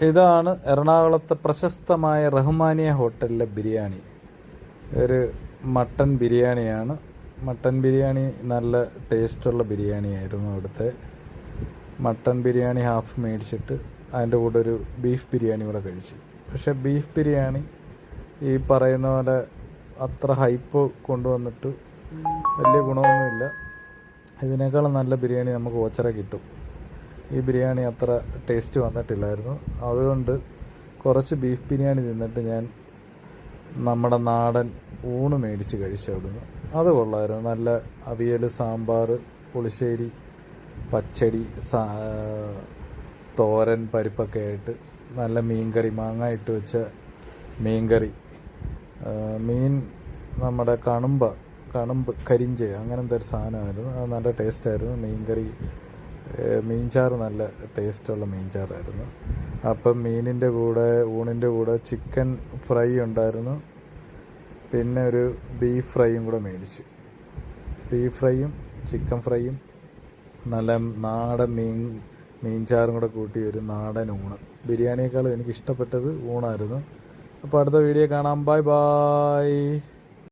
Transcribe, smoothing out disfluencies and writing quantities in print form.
ഇതാണ് എറണാകുളത്തെ പ്രശസ്തമായ റഹ്മാനിയ ഹോട്ടലിലെ ബിരിയാണി. ഒരു മട്ടൻ ബിരിയാണിയാണ്. മട്ടൻ ബിരിയാണി നല്ല ടേസ്റ്റുള്ള ബിരിയാണിയായിരുന്നു. അവിടുത്തെ മട്ടൻ ബിരിയാണി ഹാഫ് മേടിച്ചിട്ട് അതിൻ്റെ കൂടെ ഒരു ബീഫ് ബിരിയാണി കൂടെ കഴിച്ചു. പക്ഷേ ബീഫ് ബിരിയാണി ഈ പറയുന്ന പോലെ അത്ര ഹൈപ്പ് കൊണ്ടുവന്നിട്ട് വലിയ ഗുണമൊന്നുമില്ല. ഇതിനേക്കാളും നല്ല ബിരിയാണി നമുക്ക് ഓച്ചറ കിട്ടും. ഈ ബിരിയാണി അത്ര ടേസ്റ്റ് വന്നിട്ടില്ലായിരുന്നു. അതുകൊണ്ട് കുറച്ച് ബീഫ് ബിരിയാണി തിന്നിട്ട് ഞാൻ നമ്മുടെ നാടൻ ഊണ് മേടിച്ച് കഴിച്ചു അവിടുന്ന്. അത് കൊള്ളായിരുന്നു. നല്ല അവിയൽ, സാമ്പാർ, പുളിശ്ശേരി, പച്ചടി, തോരൻ, പരിപ്പൊക്കെ ആയിട്ട് നല്ല മീൻകറി, മാങ്ങ ഇട്ട് വെച്ച മീൻകറി, മീൻ നമ്മുടെ കണുമ്പ് കരിഞ്ച് അങ്ങനത്തെ ഒരു സാധനമായിരുന്നു. അത് നല്ല ടേസ്റ്റായിരുന്നു. മീൻകറി, മീൻചാറ് നല്ല ടേസ്റ്റുള്ള മീൻചാറായിരുന്നു. അപ്പം മീനിൻ്റെ കൂടെ, ഊണിൻ്റെ കൂടെ ചിക്കൻ ഫ്രൈ ഉണ്ടായിരുന്നു. പിന്നെ ഒരു ബീഫ് ഫ്രൈയും കൂടെ മേടിച്ചു. ബീഫ് ഫ്രൈയും ചിക്കൻ ഫ്രൈയും നല്ല നാടൻ മീൻചാറും കൂടെ കൂട്ടി ഒരു നാടൻ ഊണ്. ബിരിയാണിയേക്കാളും എനിക്ക് ഇഷ്ടപ്പെട്ടത് ഊണായിരുന്നു. അപ്പോൾ അടുത്ത വീഡിയോ കാണാം. Bye bye.